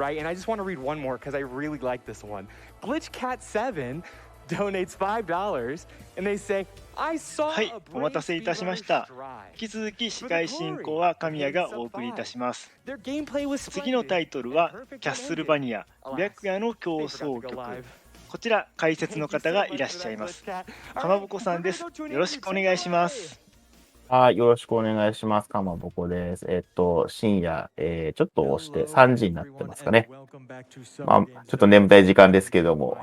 right? And I just want to read one more because I really like this one. GlitchCat7 donates $5 and they say, I saw はい、 a お待た brave せいたしまし speedrunner た。 strive. 引き続き司会進行は神谷がお送りいたします。 Their gameplay was 次のタ splendid イトル and は perfect キャッ when スル ended. ヴァニア Alas, 白夜の they 協 forgot to 奏 go 曲。 live. こちら解説 Thank の you 方 so が much いらっ for しゃ that, います。 GlitchCat. か All ま right, ぼこさ we're んで gonna す。 go to an よろし interview. くお Take 願 it いしま away. す。はい、よろしくお願いします。かまぼこです。深夜、ちょっと押して3時になってますかね。まあ、ちょっと眠たい時間ですけども、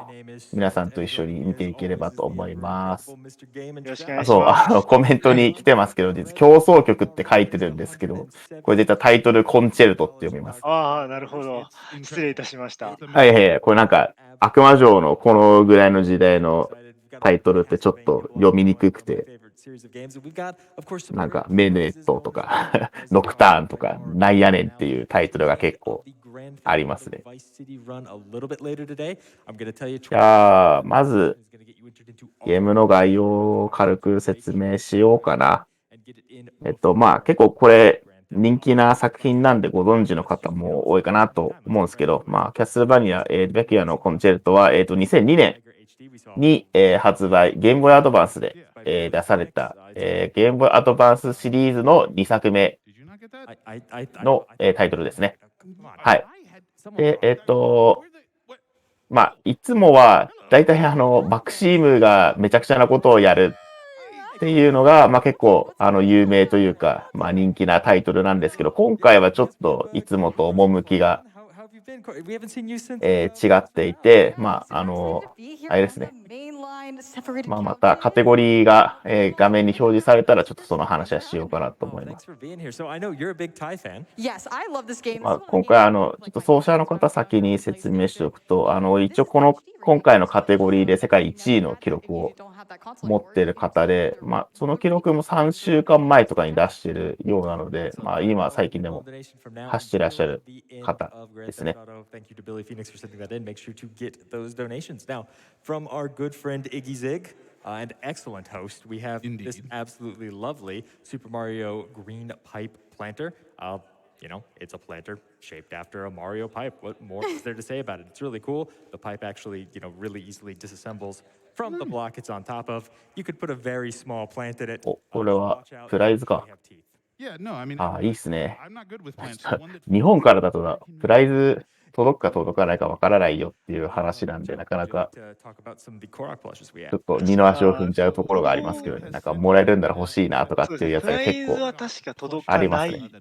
皆さんと一緒に見ていければと思います。よろしくお願いしそう、ます。コメントに来てますけど、実は協奏曲って書いてるんですけど、これ実はタイトルコンチェルトって読みます。ああ、なるほど。失礼いたしました。はいはい、これなんか、悪魔城のこのぐらいの時代のタイトルってちょっと読みにくくて、なんかメヌエットとかノクターンとかなんやねんっていうタイトルが結構ありますね。じゃあまずゲームの概要を軽く説明しようかな。まあ結構これ人気な作品なんでご存知の方も多いかなと思うんですけど、まあキャッスルバニア、白夜のコンチェルトは2002年に、発売、ゲームボーイアドバンスで、出された、ゲームボーイアドバンスシリーズの2作目の、タイトルですね。はい。で、まあ、いつもは、だいたいバクシームがめちゃくちゃなことをやるっていうのが、まあ結構、有名というか、まあ人気なタイトルなんですけど、今回はちょっといつもと趣が、違っていて、まあ、あれですね。まあ、またカテゴリーが、画面に表示されたらちょっとその話はしようかなと思います。まあ、今回ちょっと奏者の方先に説明しておくと、一応今回のカテゴリーで世界1位の記録を持っている方で、まあ、その記録も3週間前とかに出しているようなので、まあ、今最近でも走ってらっしゃる方ですね。And excellent host, we have this absolutely lovely Super Mario green pipe planter. You know, it's a planter shaped after a Mario pipe. What more is there to say about it? It's really cool. The pipe actually, you know, really easily disassembles from the block it's on top of. You could put a very small plant in it. お、これはプライズか。あ、いいっすね。日本からだとプライズ届くか届かないかわからないよっていう話なんで、なかなかちょっと二の足を踏んじゃうところがありますけどね。なんかもらえるんなら欲しいなとかっていうやつが結構プライズは確か届かない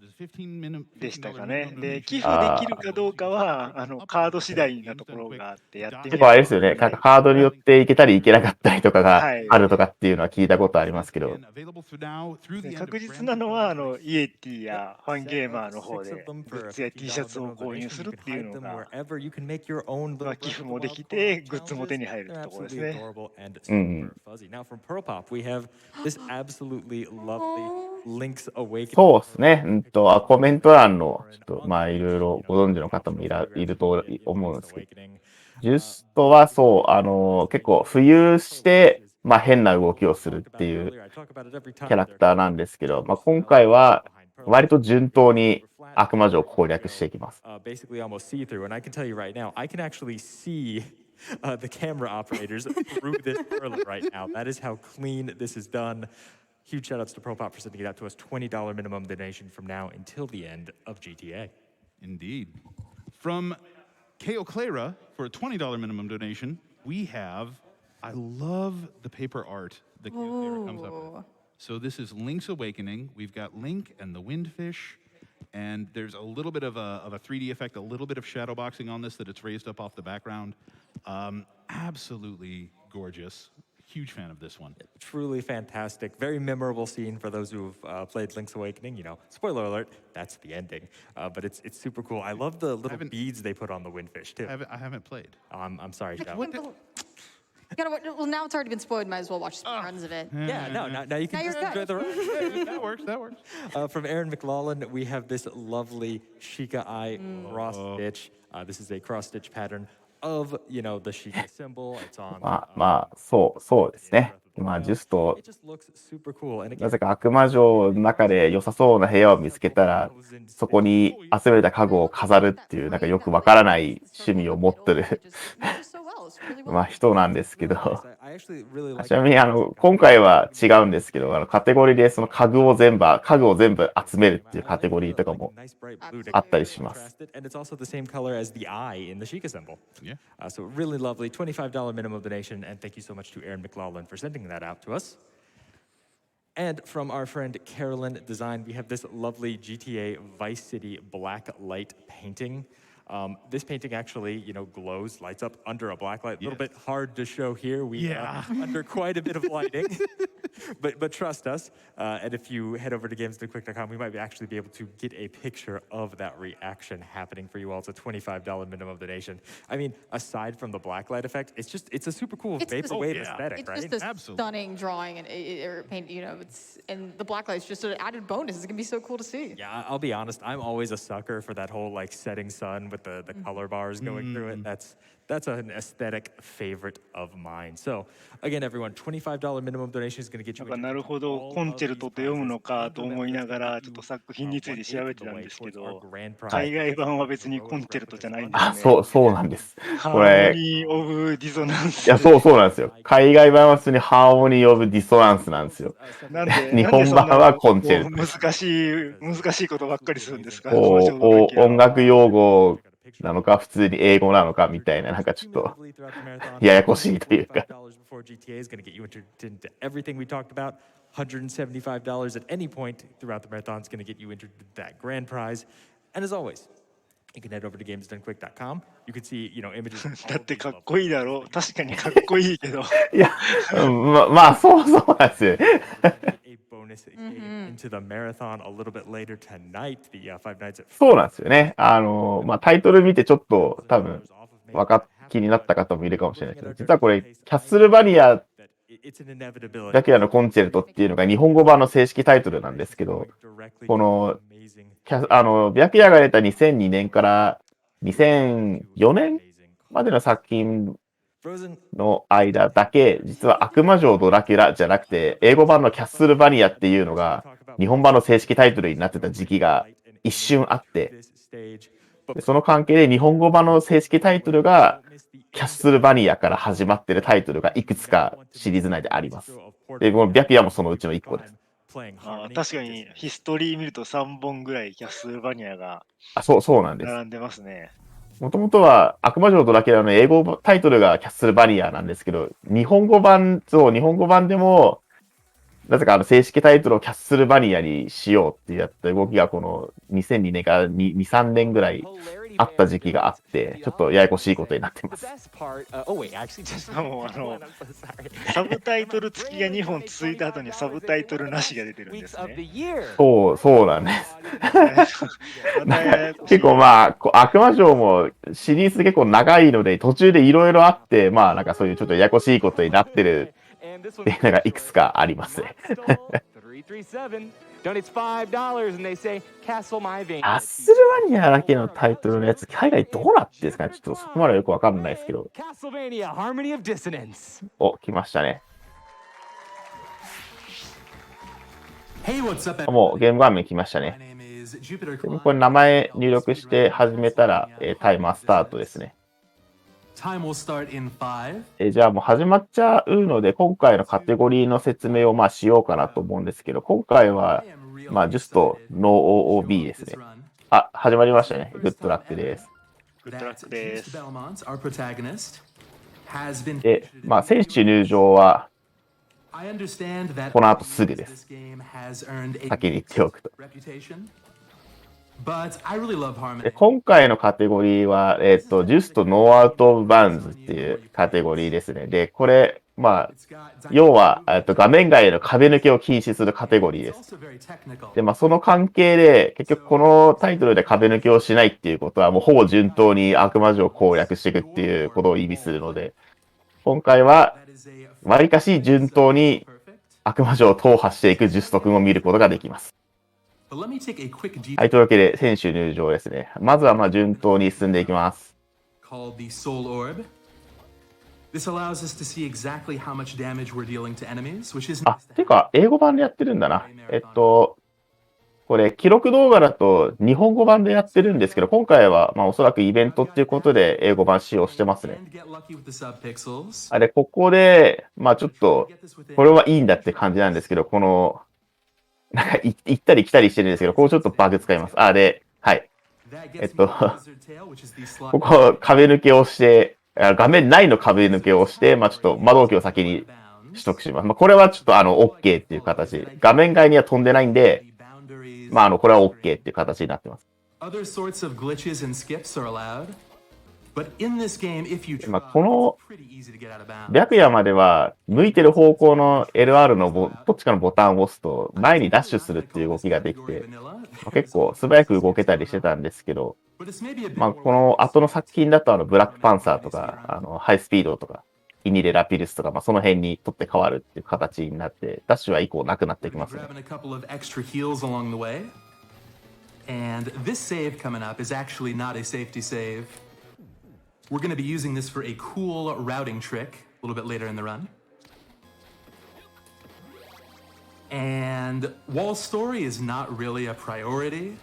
でしたかね。で、寄付できるかどうかはカード次第なところがあってやってみる。結構あれですよね。なんかカードによっていけたりいけなかったりとかがあるとかっていうのは聞いたことありますけど。確実なのはイエティやファンゲーマーの方でグッズや T シャツを購入するっていうのが、まあ、寄付もできてグッズも手に入るってところですね。うん。そうですね。コメント欄のちょっとまあいろいろご存知の方もいると思うんですけど、ジュストはそう結構浮遊してまあ変な動きをするっていうキャラクターなんですけど、まあ今回は割と順当に悪魔城を攻略していきます。The camera operators through this perla right now. That is how clean this is done. Huge shout outs to ProPop for sending it out to us. $20 minimum donation from now until the end of GTA. Indeed. From Ko Clara for a $20 minimum donation, we have, I love the paper art that Ko Clara comes up with. So this is Link's Awakening. We've got Link and the Windfish. And there's a little bit of a 3D effect, a little bit of shadow boxing on this that it's raised up off the background. Absolutely gorgeous. Huge fan of this one. Truly fantastic. Very memorable scene for those who've played Link's Awakening. You know, spoiler alert, that's the ending. But it's super cool. I love the little beads they put on the Windfish, too. I haven't played. I'm sorry, Jeff. Well, now it's already been spoiled. Might as well watch some runs of it. Yeah, now you can just enjoy the run. That works. From Aaron McLaughlin, we have this lovely Sheikah Eye cross stitch. This is a cross stitch pattern of, you know, the Sheikah symbol. It's on. まあ、そうですね。まあ、ジュスト、 It just looks super cool. And な again, ぜか悪魔城の中で良さそうな部屋を見つけたら、そこに集めた家具を飾るっていう、なんかよくわからない趣味を持ってる It just matches so well. It's really まあ well. 人なんですけど、 I actually really like ちなみに今回は違うんですけど、カテゴリーでその家具を全部集めるっていうカテゴリーとかも nice bright blue to あったりします。 contrast it, and it's also the same color as the eye in the Sheikah symbol. Yeah. So really lovely, $25 minimum donation, and thank you so much to Aaron McLaughlin for sending that out to us. And from our friend Carolyn Design, we have this lovely GTA Vice City black light painting. This painting actually, you know, glows, lights up under a black light. A little bit hard to show here. We are under quite a bit of lighting, but trust us. And if you head over to gamesdonquick.com, we might actually be able to get a picture of that reaction happening for you all. It's a $25 minimum donation. I mean, aside from the black light effect, it's a super cool It's just- vaporwave yeah. aesthetic, It's right? just a Absolutely. stunning drawing and or paint. You know, and the black light's just an added bonus. It's gonna be so cool to see. Yeah, I'll be honest. I'm always a sucker for that whole like setting sun with the color bars going through it. That's an aesthetic favorite of mine. So again, everyone, $25 minimum donation is going to get you. なんかなるほどコンチェルトって読むのかと思いながらちょっと作品について調べてたんですけど、海外版は別にコンチェルトじゃないんですね。あ、そうなんです。ハこれーモニー・オブ・ディソナンス。いや、そうなんですよ。海外版は普通にハーモニー・オブ・ディソナンスなんですよ。なんで日本版はコンチェルト。難しいことばっかりするんですか？音楽用語なのか、普通に英語なのかみたいな、なんかちょっとややこしいというか。$175 at any point throughout the marathon is going to get you entered into that grand prize. And as always, you can head over to gamesdonquick.com. You can see, you know, images. だってかっこいいだろう。確かにかっこいいけど。いや、まあ、そうなんですよ。A bonus into the marathon a little bit later tonight. The Five Nights at そうなんですよね。まあ、タイトル見てちょっと多分気になった方もいるかもしれないけど、実はこれ、キャッスルバニアだけのコンチェルトっていうのが日本語版の正式タイトルなんですけど、この、白夜が出た2002年から2004年までの作品の間だけ、実は悪魔城ドラキュラじゃなくて、英語版のキャッスルバニアっていうのが日本版の正式タイトルになってた時期が一瞬あって、その関係で日本語版の正式タイトルがキャッスルバニアから始まってるタイトルがいくつかシリーズ内であります。で、この白夜もそのうちの1個です。確かにヒストリー見ると3本ぐらいキャッスルバニアがそうなんです。並んでますね。もともとは悪魔城ドラキュラの英語タイトルがキャッスルバニアなんですけど、日本語版でも、なぜか正式タイトルをキャッスルバニアにしようってやった動きがこの2002年から2、3年ぐらいあった時期があって、ちょっとややこしいことになってます。しかもサブタイトル付きが2本続いた後にサブタイトルなしが出てるんですね。そうなんです。結構まあ、悪魔城もシリーズ結構長いので、途中でいろいろあって、まあなんかそういうちょっとややこしいことになってるっていうのがいくつかありますね。キャッスルバニアだけのタイトルのやつ、海外どうなってんですかね、ちょっとそこまでよくわかんないですけど。お、来ましたね。もうゲーム画面来ましたね。これ名前入力して始めたら、タイマースタートですね。じゃあもう始まっちゃうので、今回のカテゴリーの説明をまあしようかなと思うんですけど、今回は、まあ、Juste No OOB ですね。あ、始まりましたね。グッドラックです。グッドラックです。で、まあ、選手入場は、この後すぐです。先に言っておくと。で今回のカテゴリーは、Just No Out of Bounds っていうカテゴリーですね。で、これ、まあ、要は、画面外への壁抜けを禁止するカテゴリーです。で、まあ、その関係で、結局このタイトルで壁抜けをしないっていうことは、もうほぼ順当に悪魔城を攻略していくっていうことを意味するので、今回は、わりかし順当に悪魔城を踏破していくジュスト君を見ることができます。はい、というわけで選手入場ですね。まずはまあ順当に進んでいきます。called the Soul Orb. This allows us to see exactly how much damage we're dealing to enemies, which is あ、てか、英語版でやってるんだな。これ、記録動画だと日本語版でやってるんですけど、今回は、まあ、おそらくイベントっていうことで英語版使用してますね。あれ、ここで、まあちょっと、これはいいんだって感じなんですけど、この、なんか行ったり来たりしてるんですけど、ここちょっとバグ使います。あ、で、はい。ここ、壁抜けをして、画面内の壁抜けをして、まあちょっと魔導器を先に取得します。まあこれはちょっとOK っていう形。画面外には飛んでないんで、まあこれは OK っていう形になってます。まあこの白夜までは向いてる方向の LR のどっちかのボタンを押すと前にダッシュするっていう動きができて、まあ、結構素早く動けたりしてたんですけど、まあこの後の作品だとブラックパンサーとかハイスピードとかイニレラピルスとか、まあ、その辺に取って変わるっていう形になって、ダッシュは以降なくなってきますね。And this save coming up is actually not a safety save. We're going to be using this for a cool routing trick a little bit later in the run. And while story is not really a priority,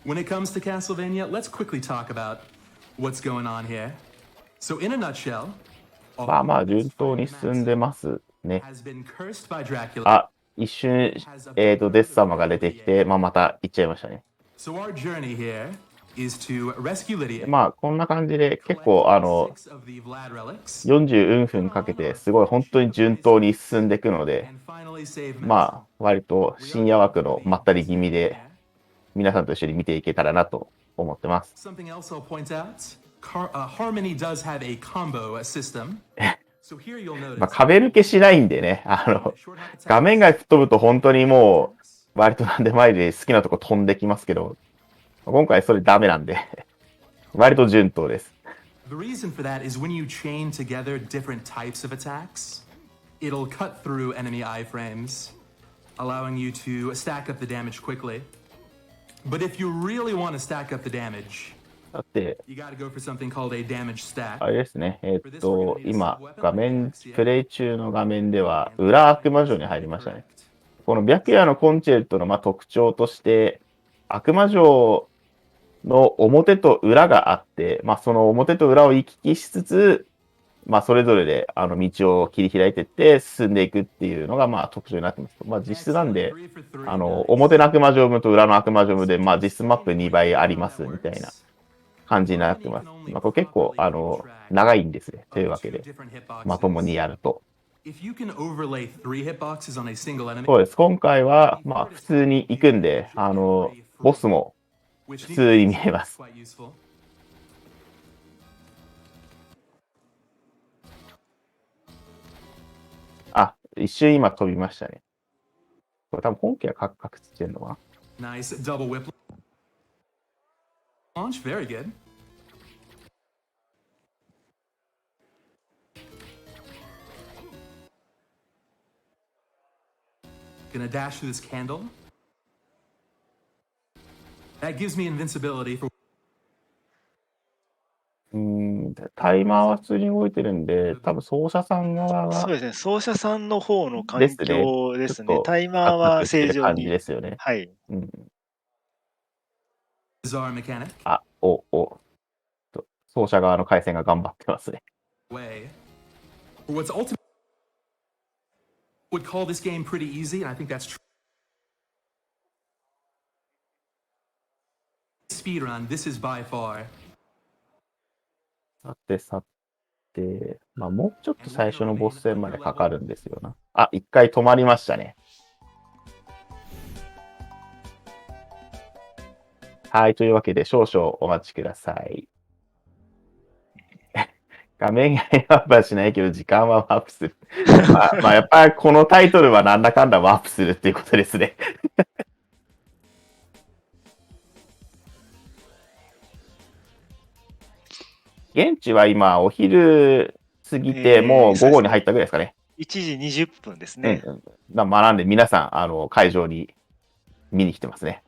when it comes to Castlevania, let's quickly talk about what's going on here. So in a nutshell, まあまあ順当に進んでますね。あ、一瞬、デス様が出てきて、まあまた行っちゃいましたね。まあこんな感じで結構40分かけてすごい本当に順当に進んでいくので、まあ割と深夜枠のまったり気味で皆さんと一緒に見ていけたらなと思ってます。まあ壁抜けしないんでね、画面外吹っ飛ぶと本当にもう割となんで前で好きなとこ飛んできますけど、今回それダメなんで割と順当です。The reason for that is when you chain together different types of attacks, it'll cut through enemy iframes, allowing you to stack up the damage quickly. But if you really want to stack up the damage, だって、you got to go for something called a damage stack. あれですね、今、プレイ中の画面では、裏悪魔城に入りましたね。この白夜のコンチェルトの特徴として、悪魔城の表と裏があって、まあ、その表と裏を行き来しつつ、まあ、それぞれで道を切り開いていって進んでいくっていうのがまあ特徴になってます。まあ、実質なんで、表の悪魔城部と裏の悪魔城部で、まあ、実質マップ2倍ありますみたいな感じになってます。まあ、これ結構長いんですね。というわけで、まともにやると。そうです。今回はまあ普通に行くんで、ボスも普通に見えます。あ、一瞬今飛びましたね。これ多分本家は確実してるのかな。Nice double whip launch, very good. Gonna dash through this candle. That gives me invincibility for. タイマーは普通に動いてるんで、多分奏者さん側は。そうですね、奏者さんの方の環境ですね。タイマーは正常に。ですよね。はい。あ、奏者側の回線が頑張ってますね。Would call this game pretty easy, and I think that's true. Speedrun, this is by far. さて、まあ、もうちょっと最初のボス戦までかかるんですよな。あ、一回止まりましたね。はい、というわけで少々お待ちください。画面外ワープはしないけど、時間はワープする。まあ、やっぱりこのタイトルはなんだかんだワープするっていうことですね。現地は今、お昼過ぎて、もう午後に入ったぐらいですかね。1時20分ですね。なんで皆さん、会場に見に来てますね。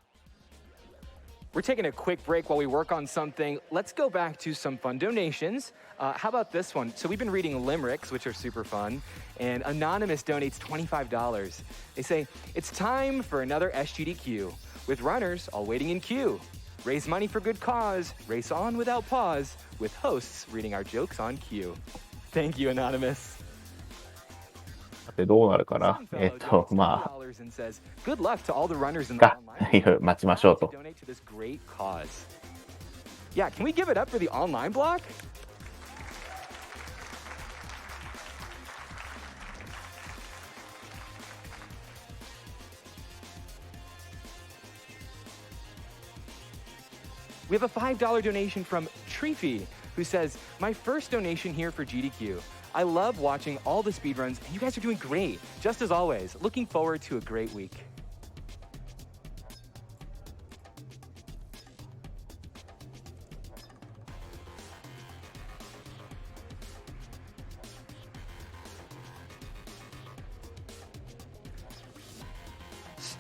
We're taking a quick break while we work on something. Let's go back to some fun donations. How about this one? So we've been reading limericks, which are super fun, and Anonymous donates $25. They say, it's time for another SGDQ, with runners all waiting in queue. Raise money for good cause, race on without pause, with hosts reading our jokes on cue. Thank you, Anonymous. さてどうなるかな。まあ、 Good luck to all the runners in the online 待ちましょうと。 donate to this great cause. Yeah, can we give it up for the online block? We have a $5 donation from Treefy, who says, my first donation here for GDQ. I love watching all the speedruns, and you guys are doing great. Just as always, looking forward to a great week.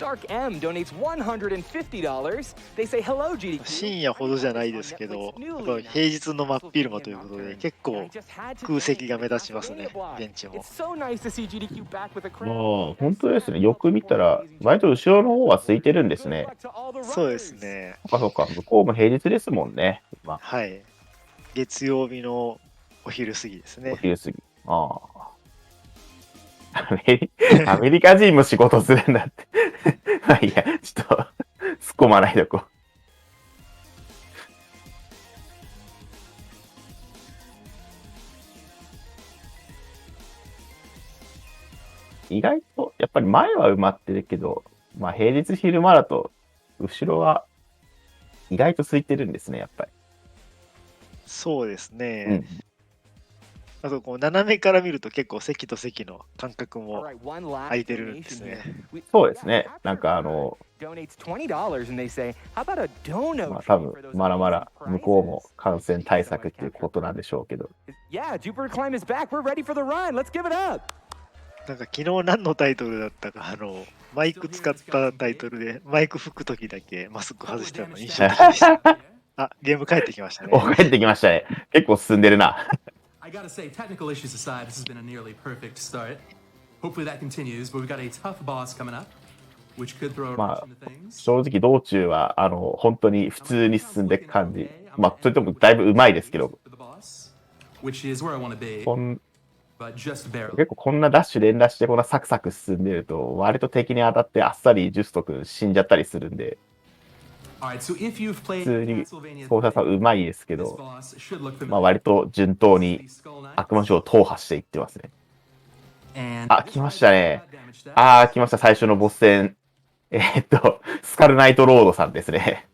Stark M donates $150. They say hello, GDQ. 深夜ほどじゃないですけど、やっぱ平日の真っ昼間ということで、結構空席が目立ちますね、ベンチも。It's so nice to see GDQ back with a ま crowd. あ、本当ですね。よく見たら、割と後ろの方は空いてるんですね。そうですね。そうか。向こうも平日ですもんね。まあ、はい。月曜日のお昼過ぎですね。お昼過ぎ。ああ。アメリカ人も仕事するんだって。まあいいや、ちょっと突っ込まないでおこう。意外と、やっぱり前は埋まってるけど、まあ平日昼間だと、後ろは意外と空いてるんですね、やっぱり。そうですね。あとこう斜めから見ると結構席と席の間隔も空いてるんですね。そうですね。なんかDonates $20 and they say, how about a donut? まあ多分まだまだ向こうも感染対策っていうことなんでしょうけど。Yeah, JupiterClimb is back. We're ready for the run. Let's give it up. なんか昨日何のタイトルだったか、マイク使ったタイトルでマイク吹くときだけマスク外してたの印象的でした。あ、ゲーム帰ってきましたね。お、帰ってきましたね。結構進んでるな。I gotta say, technical issues aside, this has been a nearly perfect start. Hopefully that continues, but we've got a tough boss coming up, which could throw a wrench into things. 正直道中は本当に普通に進んでいく感じ。まあそれともだいぶうまいですけど。Which is where I want to be, but just barely. 結構こんなダッシュ連打してこんなサクサク進んでると割と敵に当たってあっさりジュスト君死んじゃったりするんで。普通に操作さんうまいですけど、まあ割と順当に悪魔城を踏破していってますね。あ、来ましたね。あー、来ました。最初のボス戦。スカルナイトロードさんですね。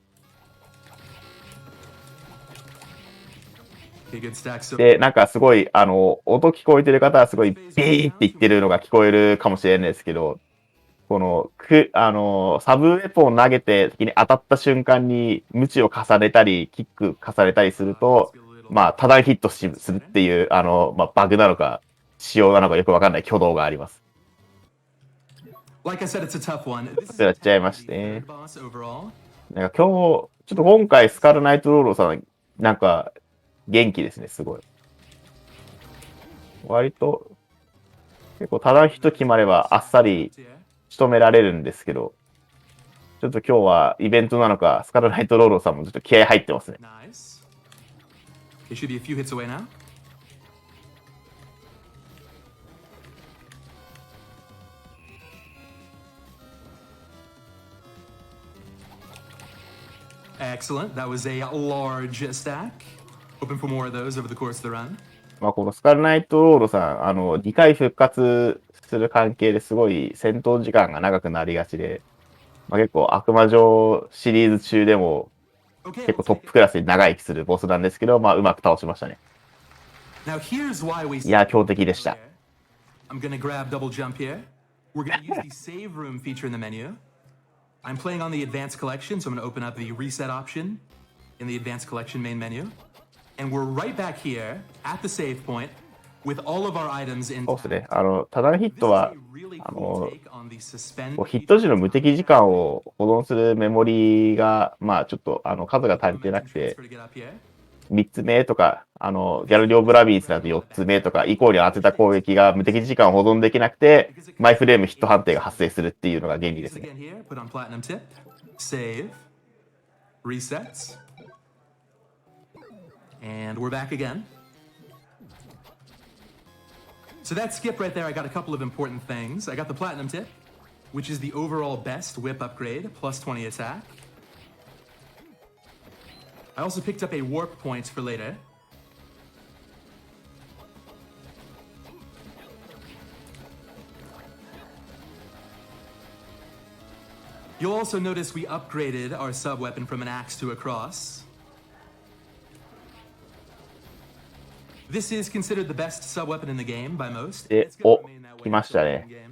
で、なんかすごい、音聞こえてる方はすごいビーって言ってるのが聞こえるかもしれないですけど、この、サブウェポンを投げて敵に当たった瞬間に、無知を重ねたり、キック重ねたりすると、まあ、ただヒットするっていう、まあ、バグなのか、仕様なのかよくわかんない挙動があります。やっちゃいましてね。なんか今日、ちょっと今回スカルナイトロードさん、なんか、元気ですね、すごい。割と、結構ただヒット決まればあっさり、仕留められるんですけど、ちょっと今日はイベントなのか、スカルナイトロードさんもちょっと気合入ってますね。Excellent. That was a large stack. Hoping for more of those over the course of the run. まあこのスカルナイトロードさん、2回復活する関係ですごい戦闘時間が長くなりがちで、まあ、結構悪魔城シリーズ中でも結構トップクラスに長生きするボスなんですけど、まあうまく倒しましたね。いや、強敵でした。I'm gonna grab double jump here. We're gonna use the save room feature in the menu. I'm playing on the advanced collection, so I'm gonna open up the reset option in the advanced collection main menu. And we're right back here at the save point with all of our items そうです intact. ね。ただのヒッ This ト is は、 a really cool take on the suspend. ヒット時の無敵時間を保存するメモリが、まあちょっと、数が足りてなくて、 Transfer to get up here. 3つ目とか、ギャルリオ・ブラビースだと4つ目とか以降に当てた攻撃が無敵時間を保存できなくて、マイフレームヒット判定が発生するっていうのが原理です Again ね。 here, put on platinum tip, save, resets, and we're back again. So that skip right there, I got a couple of important things. I got the platinum tip, which is the overall best whip upgrade, plus 20 attack. I also picked up a warp point for later. You'll also notice we upgraded our sub-weapon from an axe to a cross. This is considered the best sub-weapon in the game by most. で、 It's gonna お、 remain that way 来ましたね。 in the game.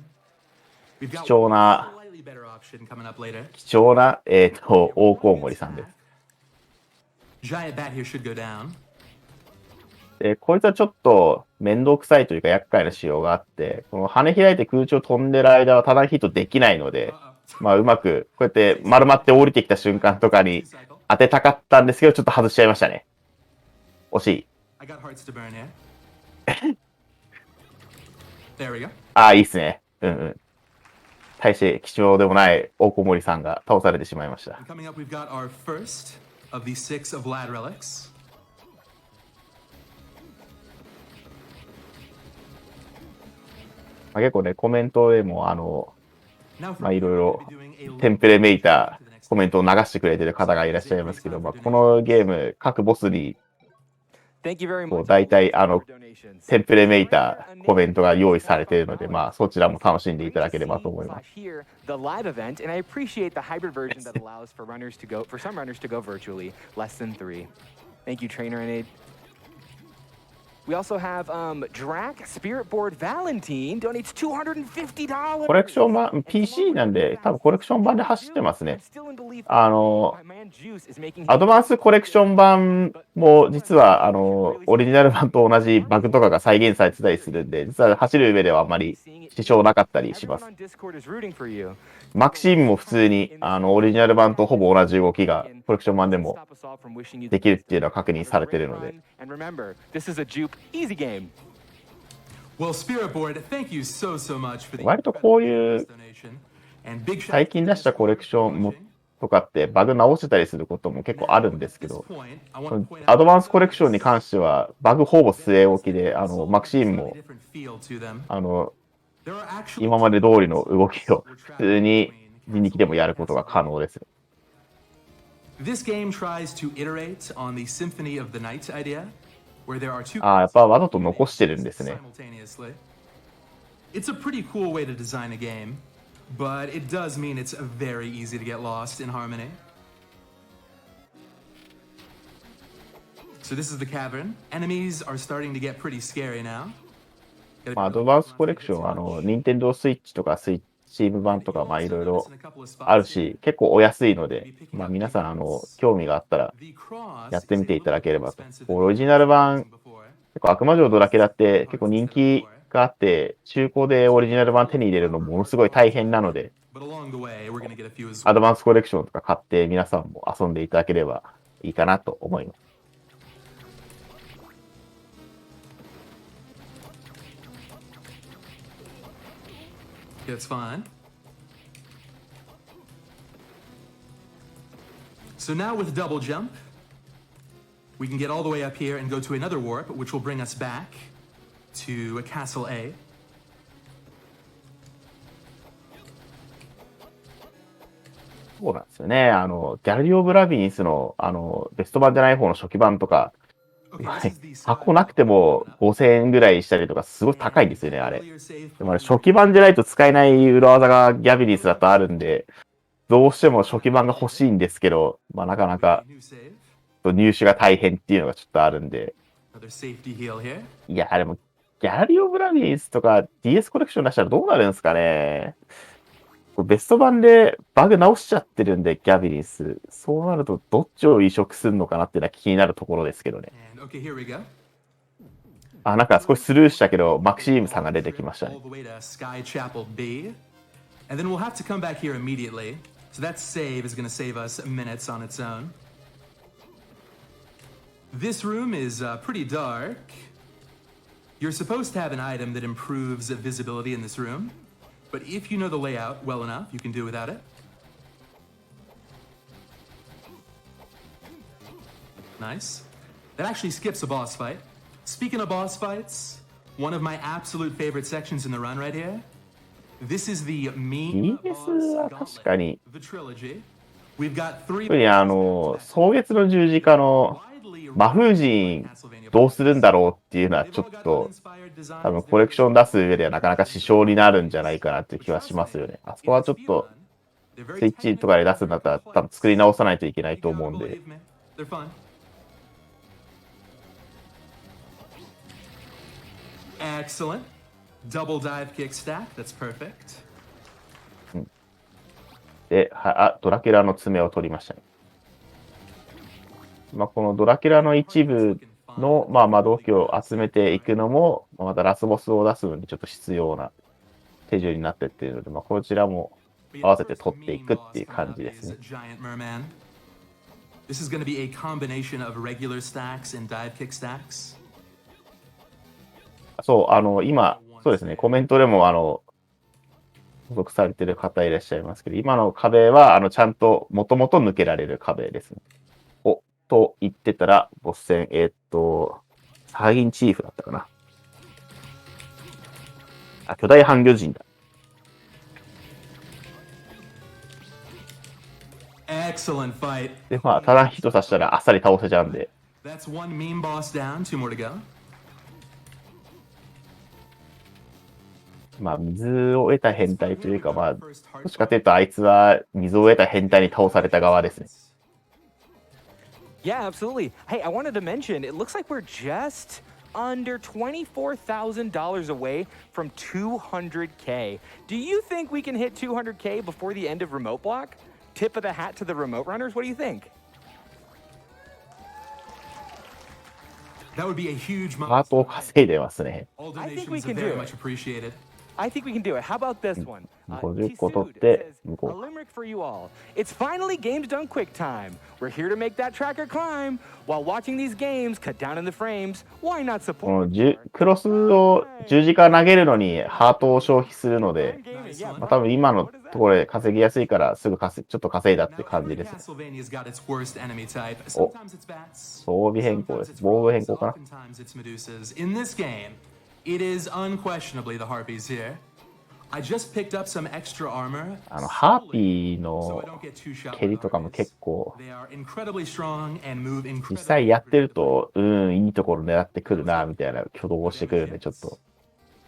We've got 貴重な、 a slightly better option coming up later. 貴重な、大コウモリさんです。 Giant bat here should go down. で、こいつはちょっと面倒くさいというか厄介な仕様があって、この羽開いて空中を飛んでる間はただヒットできないので、まあうまく、こうやって丸まって降りてきた瞬間とかに当てたかったんですけど、ちょっと外しちゃいましたね。惜しい。I got hearts to burn here. There we go. ああ、いいっすね。うんうん。大して貴重でもない大小森さんが倒されてしまいました。 And coming up, we've got our first of the 6 of Lad relics. まあ、結構ね、コメントでもNow まあ from いろい here, ろ we'll be doing a テンプレめいたコメントを流してくれてる方がいらっしゃいますけど、まあ、このゲーム各ボスに Thank you very こ much. う大体for donations. テンプレめいたコメントが用意されているので、まあそちらも楽しんでいただければと思います。 Hear the live event, and I appreciate the hybrid version that allows for some runners to go virtually, less than 3. Thank you, Trainer and Aid. We also have Drac Spirit Board Valentine donates $250. コレクション版、PC なんで多分コレクション版で走ってますね。アドバンスコレクション版も実はオリジナル版と同じバグとかが再現されてたりするんで、実は走る上ではあんまり支障なかったりします。マクシームも普通にオリジナル版とほぼ同じ動きがコレクション版でもできるっていうのは確認されているので。 Easy game. Well, Spirit Board, thank you so much for the 割とこういう donation. And big shout 最近出したコレクションもとかってバグ直せたりすることも結構あるんですけど、 アドバンスコレクションに関してはバグほぼ据え置きで、マクシームも 今まで通りの動きを普通に人力でもやることが可能です。 This game tries to iterate on the Symphony of the Night idea, where there are two ああ、やっぱわざと残してるんですね。 simultaneously. It's a pretty cool way to design a game, but it does mean it's very easy to get lost in harmony. So this is the cavern. Enemies are starting to get pretty scary now. まあ、アドバンスコレクション、任天堂スイッチとかスイッチーム版とか、まあいろいろあるし、結構お安いので、まあ皆さん、興味があったらやってみていただければと。オリジナル版、結構悪魔城ドラキュラって結構人気があって、中古でオリジナル版手に入れるのものすごい大変なので、アドバンスコレクションとか買って皆さんも遊んでいただければいいかなと思います。 It's fine. So now with double jump, we can get all the way up here and go to another warp, which will bring us back to Castle A. そうなんですよね。ギャルリオ・ブラビンスの、ベスト版じゃない方の初期版とか、箱なくても5000円ぐらいしたりとか、すごい高いんですよね、あれ。でもあれ初期版じゃないと使えない裏技がギャビリスだとあるんで、どうしても初期版が欲しいんですけど、まあなかなか入手が大変っていうのがちょっとあるんで。いや、でも、ギャラリー・オブ・ラビンスとか DS コレクション出したらどうなるんですかね。ベスト版でバグ直しちゃってるんで、ギャビリス。そうなると、どっちを移植するのかなっていうのは気になるところですけどね。あ、なんか少しスルーしたけど、マクシームさんが出てきましたね。 all the way to Sky Chapel B. And then we'll have to come back here immediately. So that save is going to save us minutes on its own. This room is pretty dark. You're supposed to have an item that improves visibility in this room. But if you know the layout well enough, you can do without it. Nice. That actually skips a boss fight. Speaking of boss fights, one of my absolute favorite sections in the run right here. This is the meme DS は確かに、 the trilogy. We've got three. 特に蒼月の十字架の魔風陣どうするんだろうっていうのはちょっと多分コレクション出す上ではなかなか支障になるんじゃないかなっていう気はしますよね。あそこはちょっとスイッチとかで出すんだったら多分作り直さないといけないと思うんで。Excellent. Double dive kick stack. That's perfect. で、ドラキュラの爪を取りましたね。まあ、このドラキュラの一部の、まあ、魔導器を集めていくのも、またラスボスを出すのにちょっと必要な手順になってっているので、まあ、こちらも合わせて取っていくっていう感じですね。This is going to be a combination of regular stacks and dive kick stacks. そう、今、そうですね、コメントでも、補足されてる方いらっしゃいますけど、今の壁は、ちゃんともともと抜けられる壁ですね。と言ってたら、ボス戦、サーギンチーフだったかな。あ、巨大半魚人だ。Excellent fight. で、まあ、ただヒットさせたらあっさり倒せちゃうんで。That's one meme boss down, two more to go. まあ、水を得た変態というか、まあ、どっちかというと、あいつは水を得た変態に倒された側ですね。Yeah, absolutely. Hey, I wanted to mention, it looks like we're just under $24,000 away from 200K. Do you think we can hit 200K before the end of Remote Block? Tip of the hat to the remote runners. What do you think? That would be a huge ハートを稼いでますね。 All I think we donations are can do very it. much appreciated. I think we can do it. How about this one? 50個取っ Juste て says, 向こ a うか。 limerick for you all. It's finally games done quick time. We're here to make that tracker climb. While watching these games cut down in the frames, why not この support? クロスを十字架投げるのにハートを消費するので、 Yeah, まあ、多分今のところで稼ぎやすいからすぐちょっと稼いだって感じですね。 Castlevania's got its worst enemy type. お、 Sometimes it's bats. 装備変更です。防具変更かな。 Oftentimes it's Medusas. In this game, it is unquestionably the Harpies here. I just picked up some extra armor. ハーピー So の I don't get too shot 蹴 by り the とかも Harpies. 結構 They are incredibly strong and move 実 incredibly 際やってると、いいところ狙ってくるなみたいな挙動をしてくるんで、ちょっと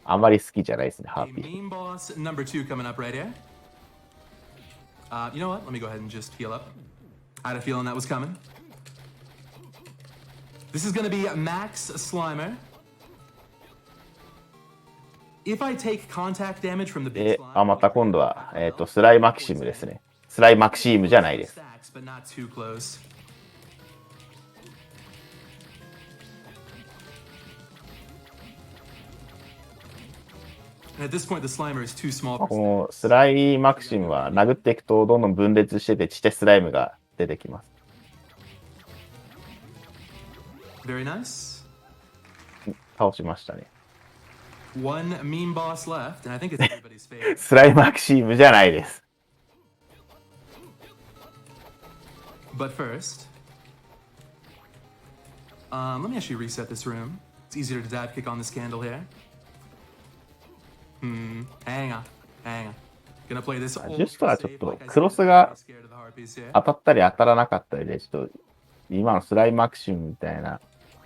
あんまり好きじゃないですね、ハ A ーピー。 meme boss number 2 coming up right here. You know what? Let me go ahead and just heal up. I had a feeling that was coming. This is going to be Max Slimer. If I take contact damage from the big で、 slime, また今度は、スライマキシムですね。スライマキシームじゃないです。 stacks, but not too close. And at this point, the Slimer is too small. このスライマキシムは殴っていくとどんどん分裂しててちっちゃいスライムが出てきます。 Very nice. 倒しましたね。 One meme boss left, and I think it's everybody's favorite. スライマキシームじゃないです。 But first, let me actually reset this room. It's easier to dive kick on this candle here. Hang on. Gonna play this old Juste はちょっと save, like I クロ said, スが scared of the Harpies here. 当たったり当たらなかったりで、ちょっと今のスライマキシムみたいな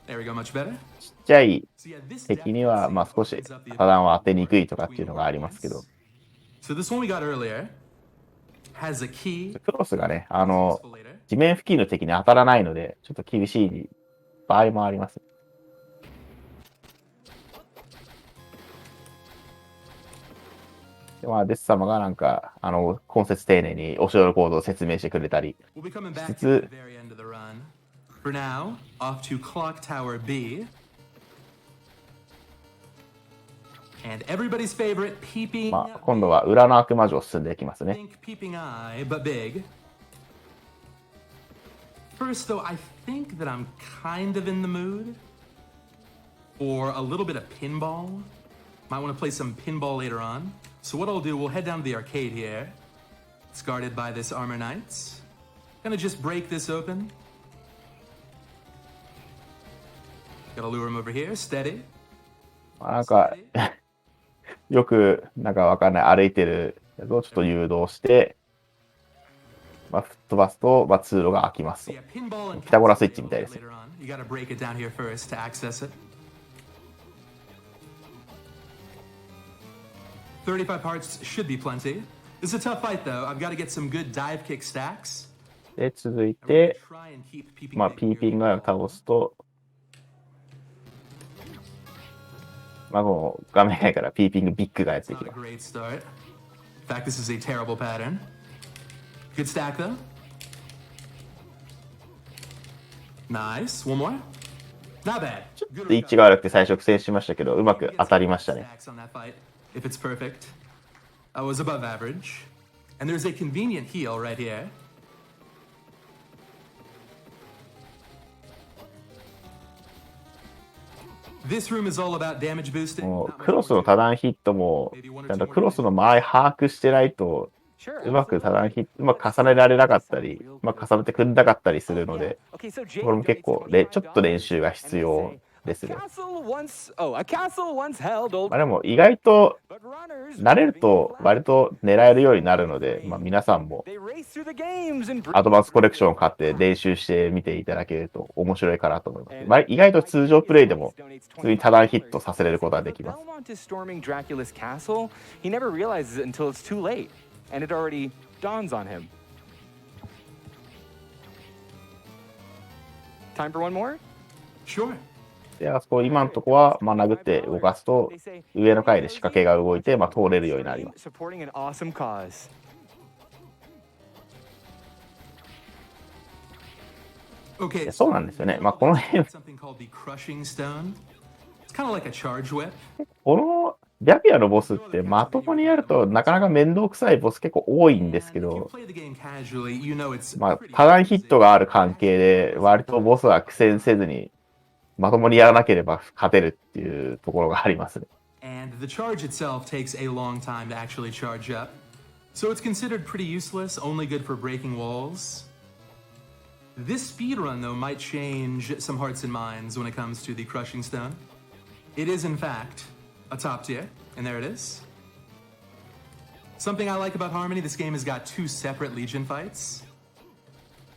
There we go, much better. ちっちゃい So yeah, this 敵には、まあ少し opens up the 破弾を当てにくいとかっていうのがありますけど、 So this one we got earlier has a key. クロスがね、 Useful later. 地面付近の敵に当たらないので、ちょっと厳しい場合もあります。でまあ、デス様がなんか、今節丁寧にお城のコードを説明してくれたり We'll be coming back し to つ the very end of the run. For now, off to Clock Tower B. And everybody's favorite peeping. まあ、今度は裏の悪魔城を進んでいきますね。 Think peeping eye, but big. First, though, I think that I'm kind of in the mood for a little bit of pinball. Might want to play some pinball later on. So what I'll do, we'll head down to the arcade here. It's guarded by this armor knights. Gonna just break this open. Gotta lure him over here, steady. なんかよくなんかわかんない歩いてるやつをちょっと誘導して、まあ、吹っ飛ばすと、まあ、通路が開きますと。 So yeah, pinball and ピタゴラスイッチみたいですね。 later on. You gotta break it down here first to access it. 35 parts should be plenty. This is a tough fight though. I've got to get some good dive kick stacks. で、続い I'm gonna て、 try and keep peeping まあ、 big ピーピングを倒すと、まあ、この画面外からピーピングビッグがやって It's き not a ます。 great start. In fact, this is a terrible pattern. Good stack though. Nice. One more. Not bad. で、位置が悪くて最初苦戦しましたけど、うまく当たりましたね。 Stacks on that fight, if it's perfect. I was above average. And there's a convenient heal right here. This room is all about damage boosting. もう Not much クロスの more to 多段ヒットも、ちゃんとクロスの間合い把握してないと、うまく多段ヒット、うまく重ねられなかったり、うまく重ねてくれなかったりするので、これも結構ちょっと練習が必要ですね。まあでも意外と慣れると割と狙えるようになるので、まあ、皆さんもアドバンスコレクションを買って練習してみていただけると面白いかなと思います。まあ、意外と通常プレイでも普通に多段ヒットさせれることができます。And it already dawns on him. Time for one more? Sure. で、あそこ今のとこは、まあ、殴って動かすと上の階で仕掛けが動いて、まあ、通れるようになります。 Supporting an awesome cause. Okay. そうなんですよね。まあ、この辺、 Something called the crushing stone. It's kind of like a charge whip. この白夜のボスってまともにやるとなかなか面倒くさいボス結構多いんですけ And if you ど、 play the game casually, you know it's まあ、 pretty 多段ヒットがある関係で割とボスは苦戦せずにまともにやらなければ勝てるっていうところがありますね。 And the charge itself takes a long time to actually charge up. So it's considered pretty useless, only good for breaking walls. This speedrun, though, might change some hearts and minds when it comes to the crushing stone. It is, in fact, a top tier, and there it is. Something I like about Harmony, this game has got two separate Legion fights.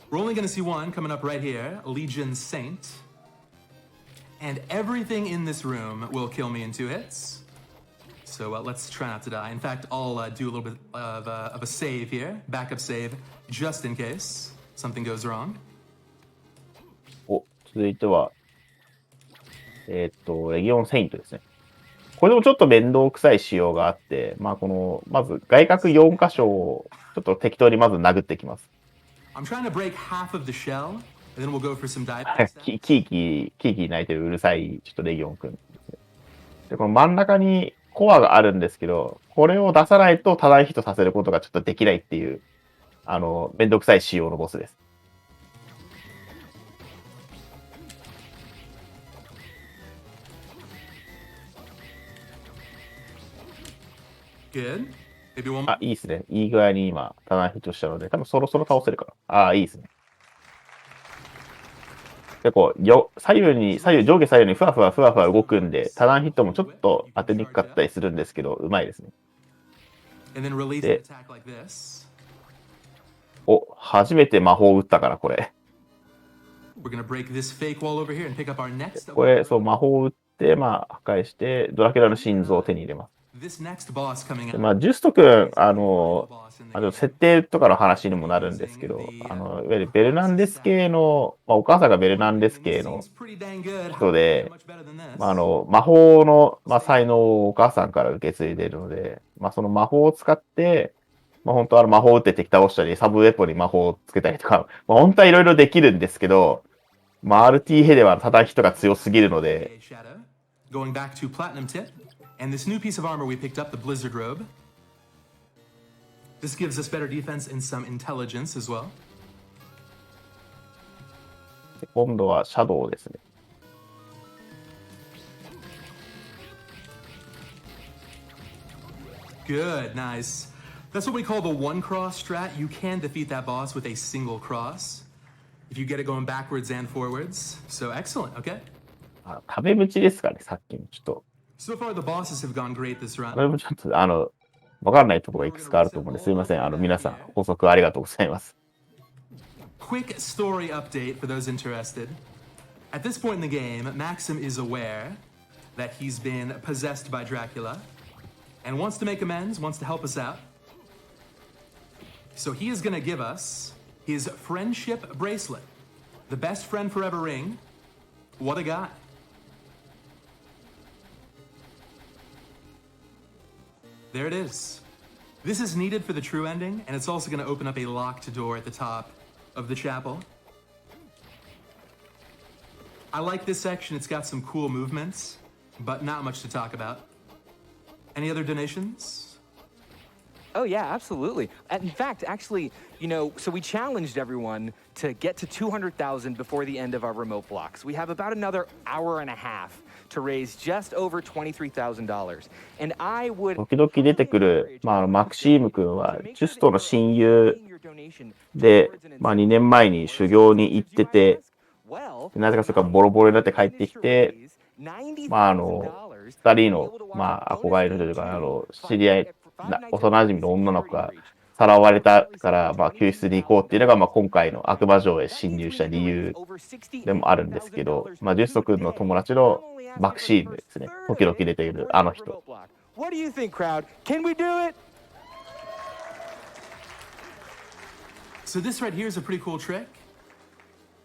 We're only going to see one coming up right here, Legion Saint. And everything in this room will kill me in 2 hits. So let's try not to die. In fact, I'll do a little bit of a save here, backup save, just in case something goes wrong. お、続いては、レギオンセイントですね。これでもちょっと面倒くさい仕様があって、まあまず外角4箇所をちょっと適当にまず殴ってきます。I'm trying to break half of the shell, and then we'll go for some dive. キーキー鳴いてるうるさいちょっとレギオンくんですね。で、この真ん中にコアがあるんですけど、これを出さないと多段ヒットさせることがちょっとできないっていう、めんどくさい仕様のボスです。Good. Maybe one あ、いいですね。いい具合に今、多段ヒットしたので、多分そろそろ倒せるかな。あ、いいですね。結構上下左右にふわふわ動くんで、多段ヒットもちょっと当てにくかったりするんですけど、うまいですね。and then release an attack like this. お、初めて魔法を打ったから、これ。 We're gonna break this fake wall over here and pick up our next. これ、そう、魔法を打って、まあ、破壊して、ドラキュラの心臓を手に入れます。This next boss coming で up. まあ、ジュスト君、設定とかの話にもなるんですけど、いわゆるベルナンデス系の、まあ、お母さんがベルナンデス系の Seems pretty dang good. 人で、 Much better than this. まあ、魔法の、まあ、才能をお母さんから受け継いでいるので、まあ、その魔法を使って、まあ、本当は魔法を打って敵倒したり、サブウェポンに魔法をつけたりとか、まあ、本当はいろいろできるんですけど、まあ、RT ヘでは叩きとか強すぎるので、 Okay, Shadow. Going back to platinum tip. And this new piece of armor we picked up, the Blizzard Robe. This gives us better defense and some intelligence as well. で今度はシャドウですね。Good, nice. That's what we call the one cross strat. You can defeat that boss with a single cross if you get it going backwards and forwards. So excellent, okay? あ、壁縁ですかね、さっきの。ちょっと、So far, the bosses have gone great this こ run. れもちょっと、わかんないところがいくつかあると思うんで、すいません。皆さん、補足ありがとうございます。Quick story update for those interested. At this point in the game, Maxim is aware that he's been possessed by Dracula and wants to make amends, wants to help us out. So he is going to give us his friendship bracelet, the best friend forever ring. What a guy. There it is. This is needed for the true ending, and it's also going to open up a locked door at the top of the chapel. I like this section. It's got some cool movements, but not much to talk about. Any other donations? Oh, yeah, absolutely. In fact, actually, you know, so we challenged everyone to get to 200,000 before the end of our remote blocks. We have about another hour and a half to raise just over $23,000. And I would... 時々出てくる、マクシーム君は、ジュストの親友で、2年前に修行に行ってて、なぜかそれからボロボロになって帰ってきて、二人の、憧れるというか、知り合い、幼馴染の女の子がさらわれたから、救出に行こうっていうのが、今回の悪魔城へ侵入した理由でもあるんですけど、ジュスト君の友達のマクシームですね。時々出ているあの人。What do you think, crowd? Can we do it? So this right here is a pretty cool trick.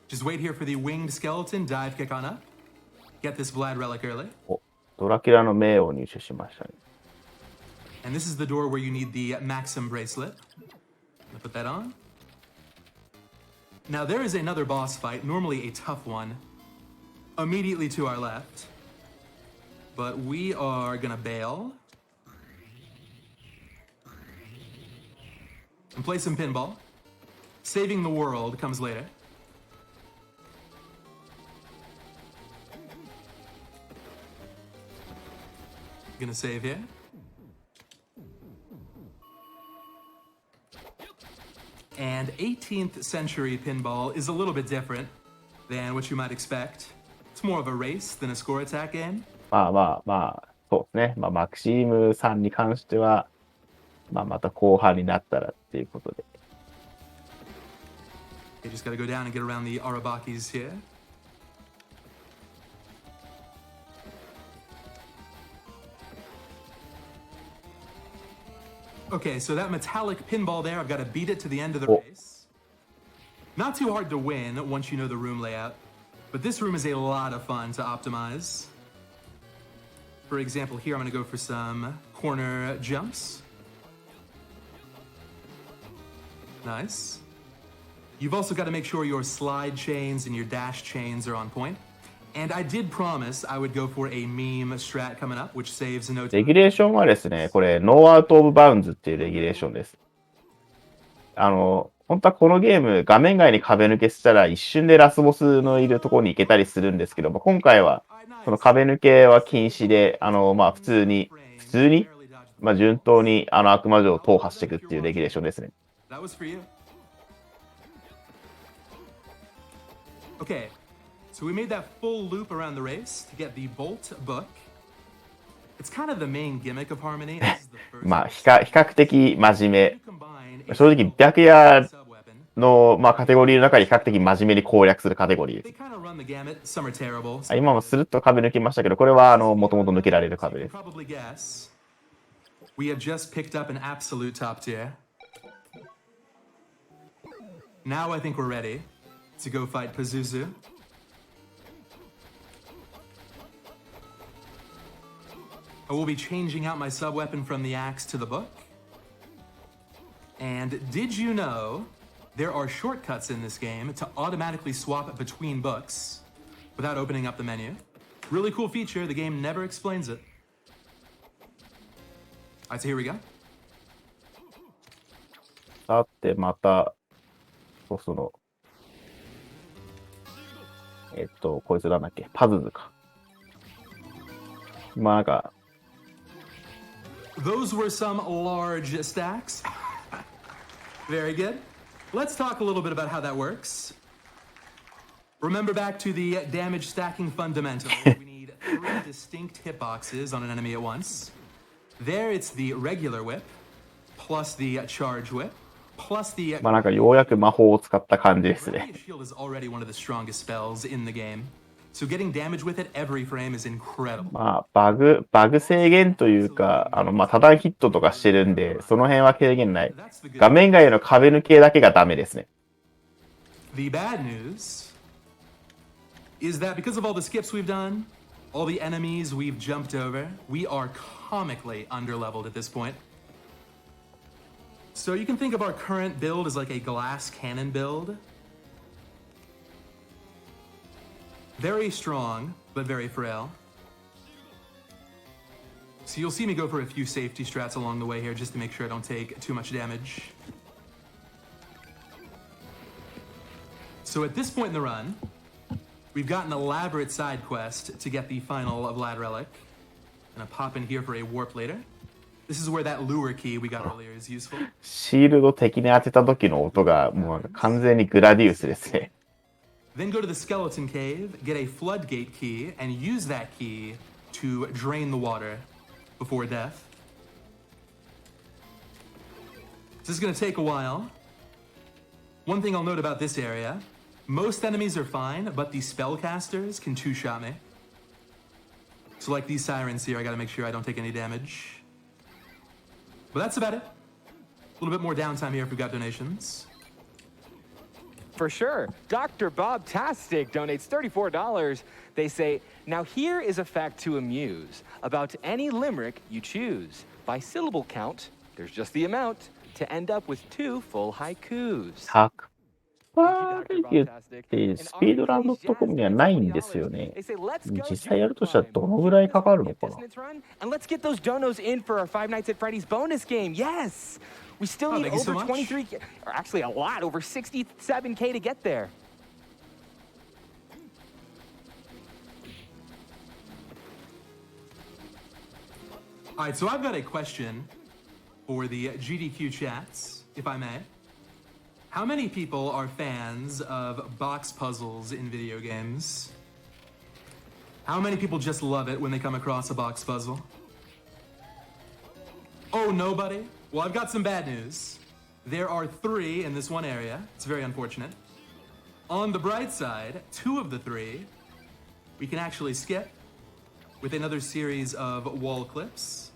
Just wait here for the winged skeleton, dive kick on up. Get this Vlad relic early. お、ドラキュラの名を入手しましたね。And this is the door where you need the Maxim bracelet. I'll put that on. Now there is another boss fight, normally a tough one, immediately to our left. But we are gonna bail. And play some pinball. Saving the world comes later. Gonna save here. And 18th century pinball is a little bit different than what you might expect. It's more of a race than a score attack game. そうですね。マクシームさんに関しては、また後半になったらっていうことで。You just gotta go down and get around the Arabakis here. Okay, so that metallic pinball there, I've got to beat it to the end of the race. Not too hard to win once you know the room layout, but this room is a lot of fun to optimize. For example, here I'm going to go for some corner jumps. Nice. You've also got to make sure your slide chains and your dash chains are on point. And I did promise I would go for a meme strat coming up, which saves no time. レギュレーションはですね、これ、ノーアウトオブバウンズっていうレギュレーションです。本当はこのゲーム、画面外に壁抜けしたら一瞬でラスボスのいるところに行けたりするんですけど、今回は、その壁抜けは禁止で、普通に、順当に悪魔城を踏破していくっていうレギュレーションですね。That was for you. Okay, so we made that full loop around the race to get the Bolt book. It's kind of the main gimmick of Harmony. This is the first 比較的真面目。正直、白夜の、カテゴリーの中で比較的真面目に攻略するカテゴリーです。今もスルッと壁抜きましたけど、これはもともと抜けられる壁です。We have just picked up an absolute top tier. Now I think we're ready to go fight Pazuzu. I will be changing out my sub-weapon from the axe to the book. And did you know there are shortcuts in this game to automatically swap between books without opening up the menu? Really cool feature, the game never explains it. so here we go. さて、また、その、こいつなんだっけ、パズルか。まあなんか、Those were some large stacks. Very good. Let's talk a little bit about how that works. Remember back to the damage stacking fundamentals. We need 3 distinct hitboxes on an enemy at once. There it's the regular whip, plus the charge whip, plus the... まあなんかようやく魔法を使った感じですね。Shield is already one of the strongest spells in the game. So getting damage with it every frame is incredible. まあバグ制限というか、まあ多段ヒットとかしてるんで、その辺は軽減ない。画面外の壁抜けだけがダメですね。The bad news is that because of all the skips we've done, all the enemies we've jumped over, we are comically underleveled at this point. So you can think of our current build as like a glass cannon build. Very strong, but very frail. So you'll see me go for a few safety strats along the way here just to make sure I don't take too much damage. So at this point in the run, we've got an elaborate side quest to get the final of Vlad Relic. And I'll pop in here for a warp later. This is where that lure key we got earlier is useful. シールド敵に当てた時の音がもう完全にグラディウスですね。Then go to the skeleton cave, get a floodgate key, and use that key to drain the water before death. This is going to take a while. One thing I'll note about this area, most enemies are fine, but the spellcasters can two-shot me. So like these sirens here, I gotta make sure I don't take any damage. But that's about it. A little bit more downtime here if we've got donations. For sure. Dr. Bob Tastic donates $34. They say, now here is a fact to amuse. About any limerick you choose. By syllable count, there's just the amount to end up with 2 full haikus. 100ってスピードランドットコムにはないんですよね。実際やるとしたらどのぐらいかかるのかな。 And let's get those donos in for our Five Nights at Freddy's bonus game. Yes! We still need over 23, or actually a lot, over 67K to get there. All right, so I've got a question for the GDQ chats, if I may. How many people are fans of box puzzles in video games? How many people just love it when they come across a box puzzle? Oh, nobody? Well, I've got some bad news. There are 3 in this one area. It's very unfortunate. On the bright side, 2 of the 3 we can actually skip with another series of wall clips.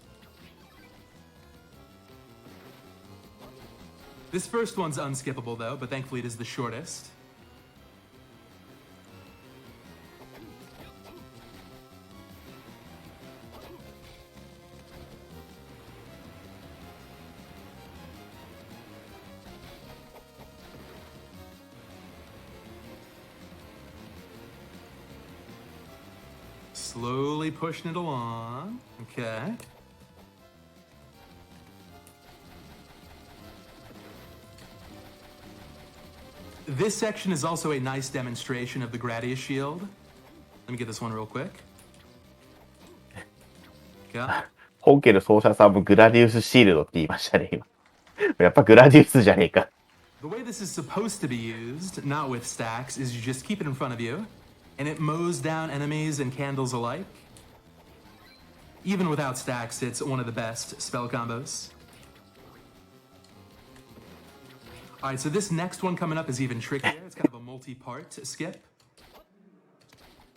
This first one's unskippable though, but thankfully it is the shortest. Slowly pushing it along. Okay. This section is also a nice demonstration of the Gradius shield. Let me get this one real quick. Okay. 本家の奏者さんもグラディウスシールドって言いましたね、今。やっぱグラディウスじゃねえか。The way this is supposed to be used, not with stacks, is you just keep it in front of you, and it mows down enemies and candles alike. Even without stacks, it's one of the best spell combos. All right, so this next one coming up is even trickier. It's kind of a multi-part skip.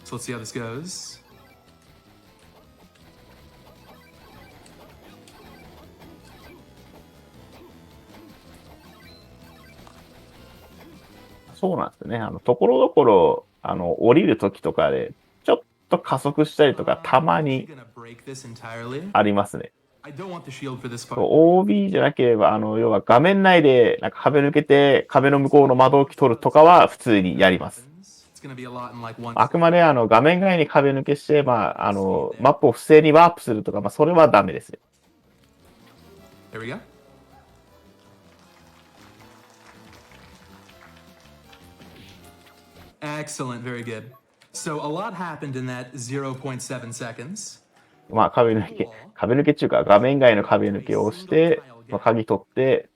So let's see how this goes.「そうなんですよね。ところどころ降りる時とかでちょっと加速したりとかたまにありますね。OB じゃなければ要は画面内でなんか壁抜けて壁の向こうの窓置き取るとかは普通にやります。あくまで画面外に壁抜けして、マップを不正にワープするとか、それはダメですね。There we go. Excellent, very good. So a lot happened in that 0.7 seconds. まあ壁抜けっていうか画面外の壁抜けをして、まあ、鍵取って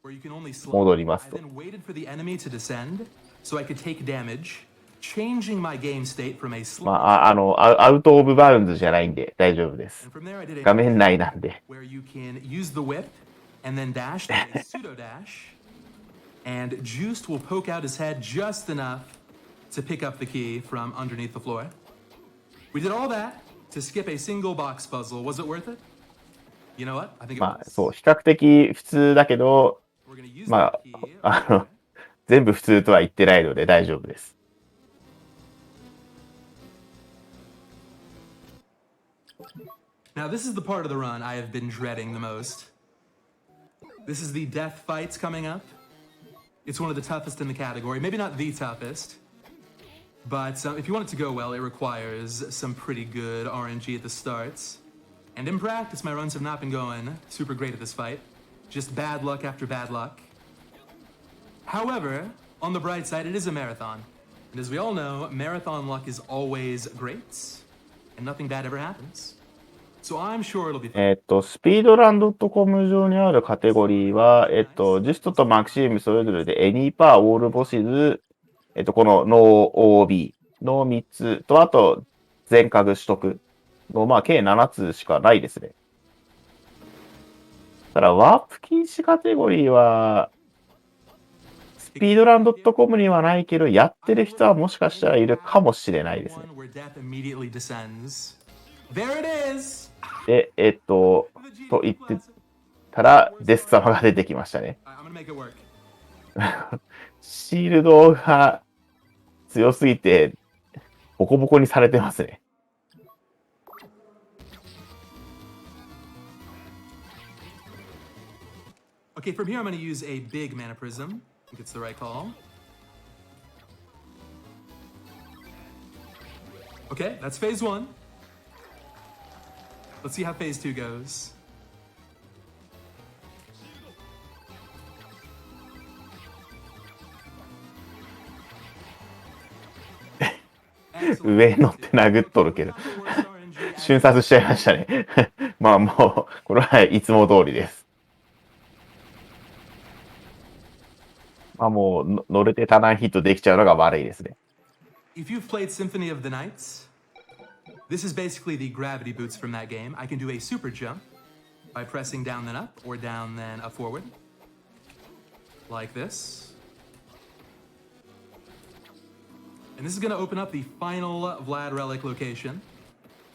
戻りますと。I then waited for the enemy to descend so I could take damage, changing my game state from a slow まあ、アウトオブバウンズじゃないんで大丈夫です。 and from there I did a 画面内なんで。 where you can use the whip and then dash to a pseudo dash, and Juste will poke out his head just enough to pick up the key from underneath the floor. We did all that to skip a single box puzzle. Was it worth it? You know what? I think it まあ was. そう比較的普通だけど、 We're gonna use ま that key. あ全部普通とは言ってないので大丈夫です。 Now, this is the part of the run I have been dreading the most. This is the death fights coming up. It's one of the toughest in the category. Maybe not the toughest, but if you want it to go well, it requires some pretty good RNG at the starts. And in practice, my runs have not been going super great at this fight. Just bad luck after bad luck. However, on the bright side, it is a marathon. And as we all know, marathon luck is always great, and nothing bad ever happens. So I'm sure it'll be fun. スピードラン .com 上にあるカテゴリーは、ジュストとマクシームそれぞれでエニーパーオールボシズ、このノー OB の3つと、あと全家具取得の、まあ、計7つしかないですね。ただ、ワープ禁止カテゴリーは、スピードラン .com にはないけど、やってる人はもしかしたらいるかもしれないですね。 Where death immediately descends. There it is! で、と言ってたら、デス様が出てきましたね。I'm gonna make it work. シールドが強すぎて、ボコボコにされてますね。Okay, from here I'm gonna use a big mana prism. I think it's the right call. Okay, that's phase 1. Let's see how phase 2 goes. Excellent. 上乗って殴っとるけど、 Not the worst RNG 瞬殺しちゃいましたね。まあもう、これはいつも通りです。まあもう、乗れてターンヒットできちゃうのが悪いですね。 If you've played Symphony of the Nights, this is basically the gravity boots from that game. I can do a super jump by pressing down then up, or down then up forward. Like this. And this is going to open up the final Vlad Relic location.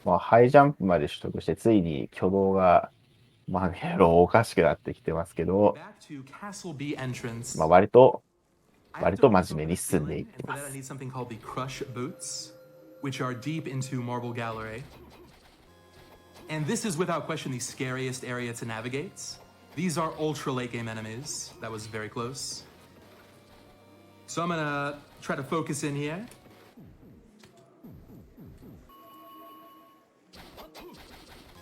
まあハイジャンプまで取得して、ついに挙動が、まあいろいろおかしくなってきてますけど、 Back to Castle B entrance. まあ割と真面目に進んでいって And ま for that, I す。 need something called the Crush Boots, which are deep into Marble Gallery. And this is without question the scariest area to navigate. These are ultra late game enemies. That was very close. So I'm gonna try to focus in here.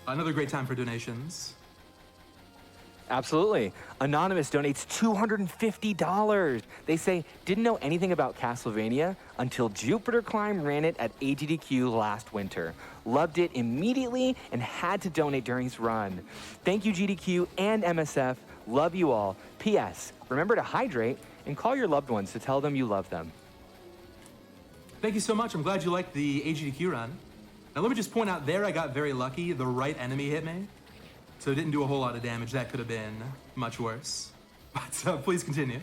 Another great time for donations. Absolutely. Anonymous donates $250. They say, didn't know anything about Castlevania until JupiterClimb ran it at AGDQ last winter. Loved it immediately and had to donate during his run. Thank you, GDQ and MSF. Love you all. P.S. Remember to hydrate and call your loved ones to tell them you love them. Thank you so much. I'm glad you liked the AGDQ run. Now let me just point out there I got very lucky. The right enemy hit me. So it didn't do a whole lot of damage. That could have been much worse. But please continue.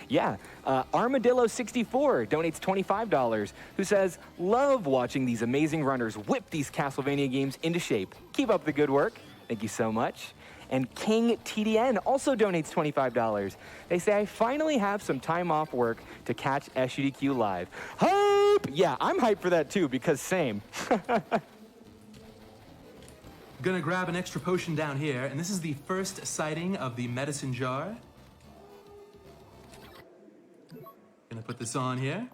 Yeah, Armadillo64 donates $25, who says, love watching these amazing runners whip these Castlevania games into shape. Keep up the good work. Thank you so much. And King TDN also donates $25. They say, I finally have some time off work to catch SGDQ live. Hype! Yeah, I'm hyped for that too, because same. Gonna grab an extra potion down here, and this is the first sighting of the medicine jar. Gonna put this on here.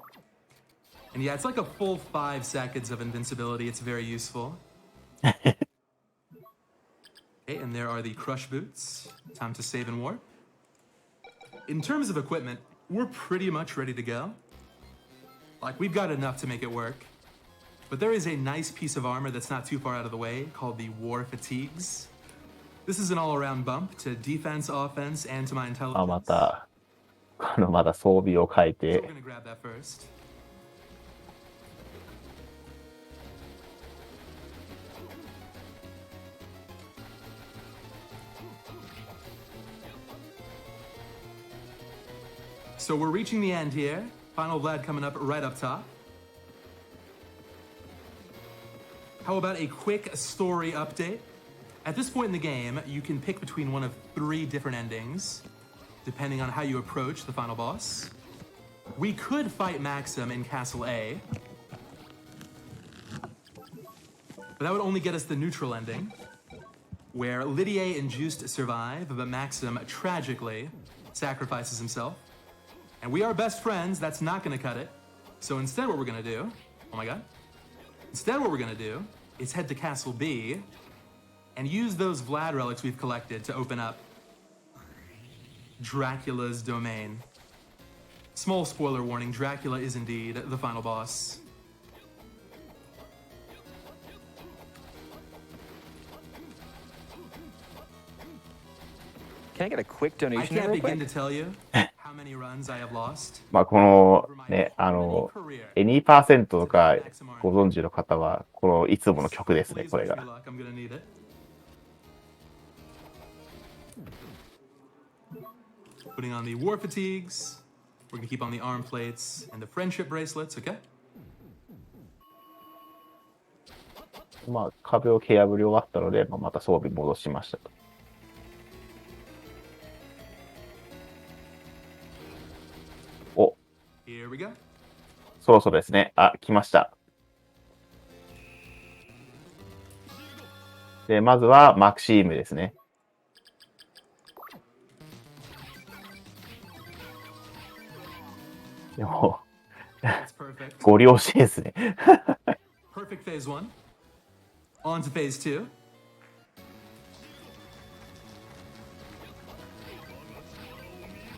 And yeah, it's like a full 5 seconds of invincibility. It's very useful. Okay, and there are the crush boots. Time to save and warp. In terms of equipment, we're pretty much ready to go. Like, we've got enough to make it work. But there is a nice piece of armor that's not too far out of the way called the War Fatigues. This is an all-around bump to defense, offense, and to my あ、ま intelligence. た、まだ装備を変え So て we're、gonna grab that first. So we're reaching the end here. Final Vlad coming up right up top. How about a quick story update? At this point in the game, you can pick between one of 3 different endings, depending on how you approach the final boss. We could fight Maxim in Castle A, but that would only get us the neutral ending, where Lydia and Juste survive, but Maxim tragically sacrifices himself. And we are best friends, that's not gonna cut it. So instead what we're gonna do, oh my god. Instead what we're gonna do is head to Castle B and use those Vlad relics we've collected to open up Dracula's domain. Small spoiler warning, Dracula is indeed the final boss. Can I get a quick I donation can't real begin quick? to tell you how many runs I have lost. まあ、このね、any% とかご存知の方は、このいつもの曲ですね、 Please これ wish me が。 luck, I'm gonna need it. Putting on the war fatigues. We're gonna keep on the arm plates and the friendship bracelets, okay? まあ、壁を蹴破り終わったので、まあ、また装備戻しましたと。お、 Here we go. そろそろですね。あ、来ました。で、まずはマクシームですね。でも、 That's perfect. ご了承ですね。 Perfect phase 1. On to phase 2.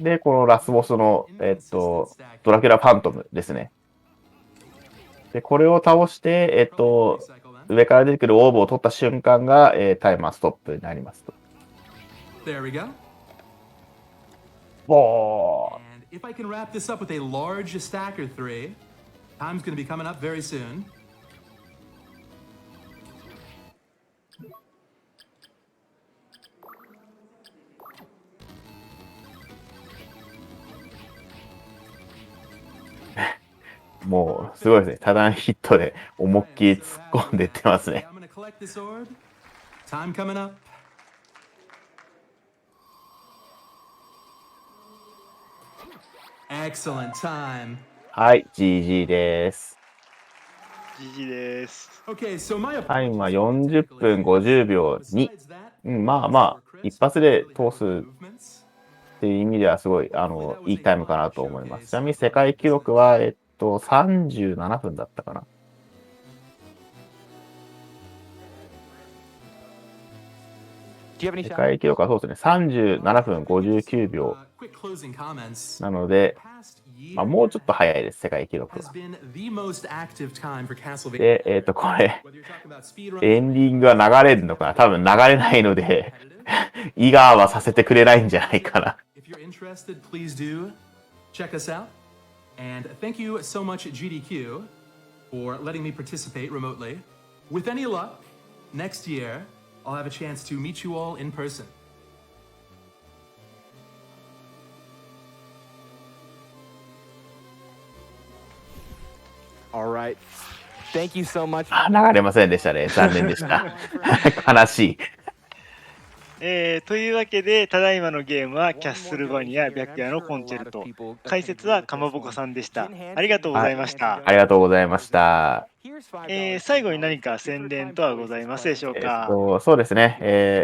で、このラスボスの、ドラキュラファントムですね。で、これを倒して、上から出てくるオーブを取った瞬間が、タイマーストップになりますと。There we go. ボー And if I can wrap this up with a large stacker 3, time's gonna be coming up very soon.ーもう、すごいですね。多段ヒットで思いっきり突っ込んでいってますね。 I'm gonna collect this orb. Time coming up. Excellent time. はい、GG です。 GG です。Okay, so my タイムは40分50秒2。うん、まあまあ、一発で通すっていう意味ではすごい、いいタイムかなと思います。ちなみに世界記録は、37分だったかな。世界記録はそうですね、37分59秒 quick closing comments. なので、まあ、もうちょっと早いです、世界記録 Has は。 been the most active time for Castlevania. で、これ、 Whether you're talking about speedrun, エンディングは流れるのかな、多分流れないので、イガーはさせてくれないんじゃないかな。 if you're interested, please do check us out. And thank you so much, GDQ, for letting me participate remotely. With any luck, next year, I'll have a chance to meet you all in person. All right. Thank you so much. あ、流れませんでしたね。残念でした。悲しい。というわけで、ただいまのゲームはキャッスルバニア白夜のコンチェルト。解説はかまぼこさんでした。ありがとうございました。ありがとうございました。最後に何か宣伝とはございますでしょうか。そうですね、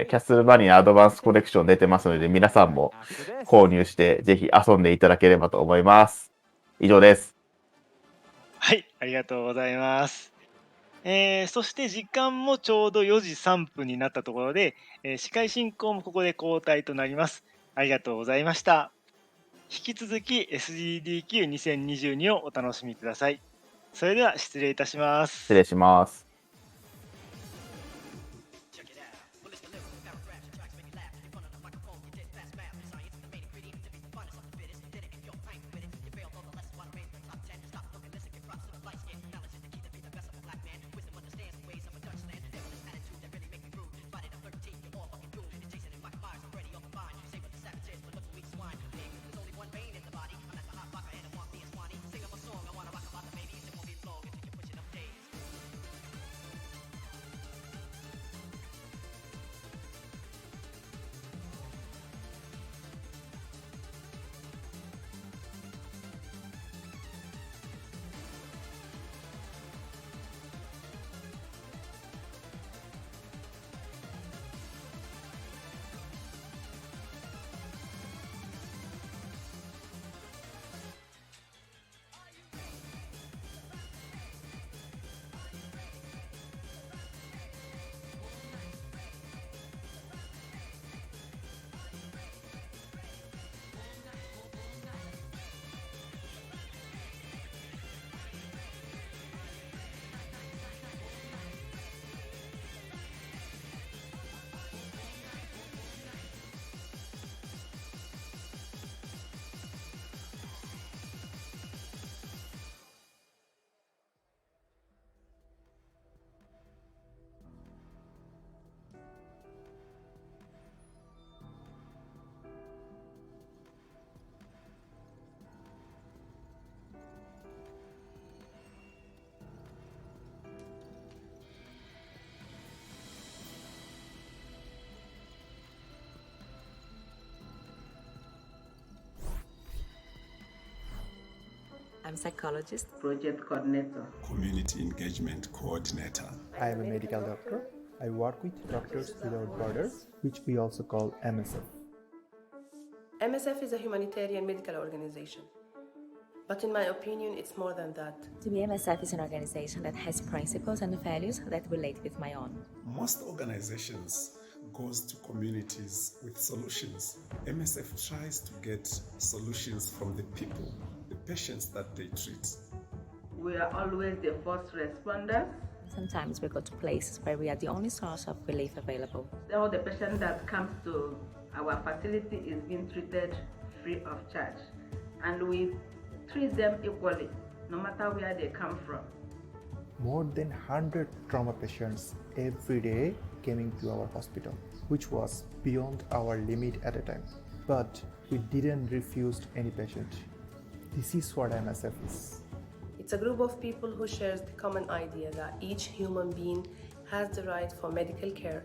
キャッスルバニアアドバンスコレクション出てますので、皆さんも購入してぜひ遊んでいただければと思います。以上です。はい、ありがとうございます。そして時間もちょうど4時3分になったところで、司会進行もここで交代となります。ありがとうございました。引き続き SGDQ2022 をお楽しみください。それでは失礼いたします。失礼します。I'm psychologist, project coordinator, community engagement coordinator. I am a medical doctor. I work with Doctors Without Borders, which we also call MSF. MSF is a humanitarian medical organization. But in my opinion, it's more than that. To me, MSF is an organization that has principles and values that relate with my own. Most organizations goes to communities with solutions. MSF tries to get solutions from the people, the patients that they treat. We are always the first responders. Sometimes we go to places where we are the only source of relief available. All the patient that comes to our facility is being treated free of charge. And we treat them equally, no matter where they come from. More than 100 trauma patients every day came into our hospital, which was beyond our limit at a time. But we didn't refuse any patient. This is what MSF is. It's a group of people who shares the common idea that each human being has the right for medical care.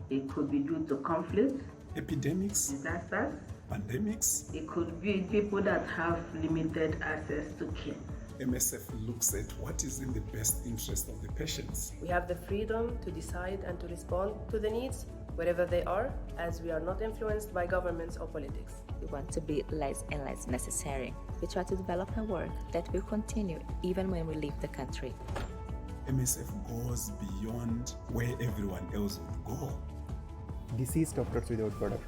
It could be due to conflict, epidemics, disasters, pandemics. It could be people that have limited access to care. MSF looks at what is in the best interest of the patients. We have the freedom to decide and to respond to the needs wherever they are, as we are not influenced by governments or politics. We want to be less and less necessary. We try to develop a work that will continue even when we leave the country. MSF goes beyond where everyone else would go. This is Doctors Without Borders.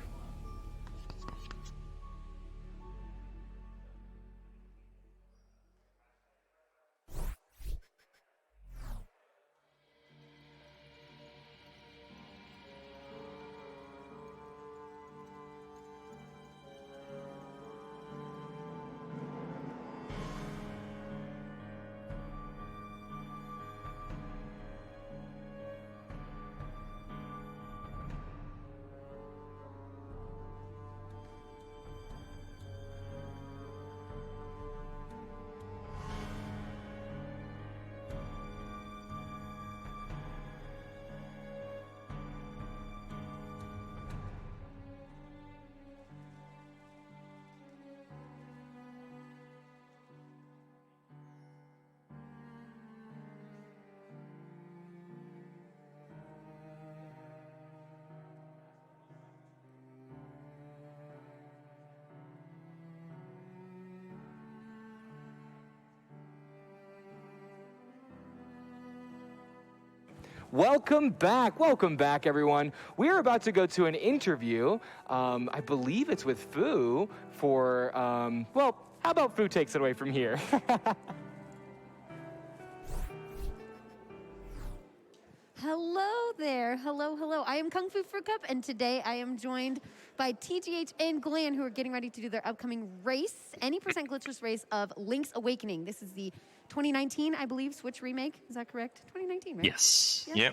Welcome back, everyone. We're about to go to an interview. I believe it's with Fu for, well, how about Fu takes it away from here? Hello there. Hello. I am Kung Fu Fruit Cup, and today I am joined by TGH and Glenn, who are getting ready to do their upcoming race, any % glitchless race of Link's Awakening. This is the 2019, I believe, Switch remake. Is that correct? 2019, right? Yes. Yeah.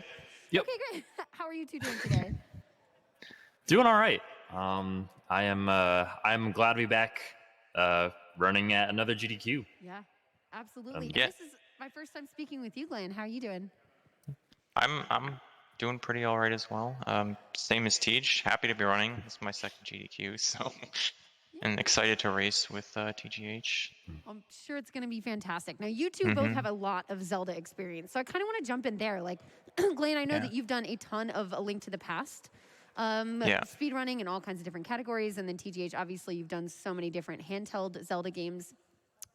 Yep. Okay, great. How are you two doing today? Doing all right. I'm glad to be back running at another GDQ. Yeah, absolutely. Yeah. And this is my first time speaking with you, Glenn. How are you doing? I'm doing pretty all right as well. Same as Tej. Happy to be running. It's my second GDQ, so and excited to race with TGH. I'm sure it's going to be fantastic. Now, you two both have a lot of Zelda experience, so I kind of want to jump in there. Like, Glenn, I know that you've done a ton of A Link to the Past, speedrunning in all kinds of different categories, and then TGH, obviously, you've done so many different handheld Zelda games.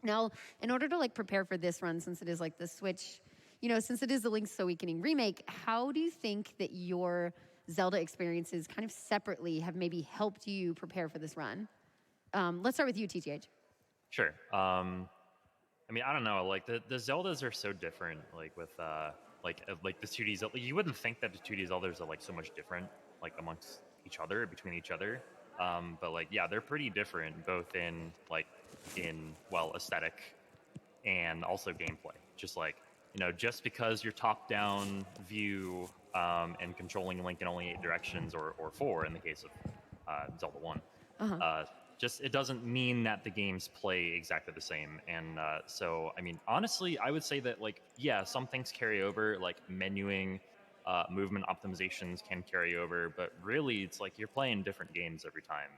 Now, in order to like prepare for this run, since it is like the Switch, you know, since it is the Link's Awakening remake, how do you think that your Zelda experiences kind of separately have maybe helped you prepare for this run? Let's start with you, TGH. Sure. I mean, I don't know. Like the Zeldas are so different. Like with like the 2D Zelda, you wouldn't think that the 2D Zeldas are like so much different, like amongst each other, between each other. But like, yeah, they're pretty different, both in aesthetic and also gameplay. Just like, you know, just because your top-down view and controlling Link in only 8 directions or 4 in the case of Zelda 1, just it doesn't mean that the games play exactly the same. And so, I mean, honestly, I would say that like, yeah, some things carry over, like menuing, movement optimizations can carry over, but really it's like you're playing different games every time.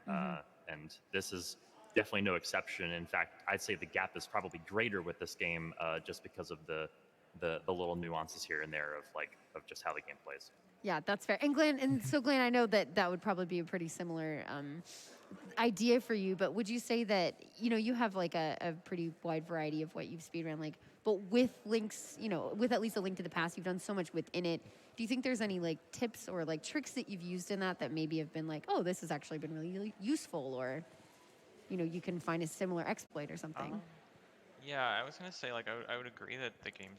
And this is definitely no exception. In fact, I'd say the gap is probably greater with this game just because of the little nuances here and there of just how the game plays. Yeah, that's fair. And Glenn, Glenn, I know that would probably be a pretty similar idea for you, but would you say that, you know, you have like a pretty wide variety of what you've speedrun, like, but with Link's, you know, with at least A Link to the Past, you've done so much within it. Do you think there's any like tips or like tricks that you've used in that maybe have been like, oh, this has actually been really useful, or, you know, you can find a similar exploit or something? Yeah, I was gonna say, like, I would agree that the games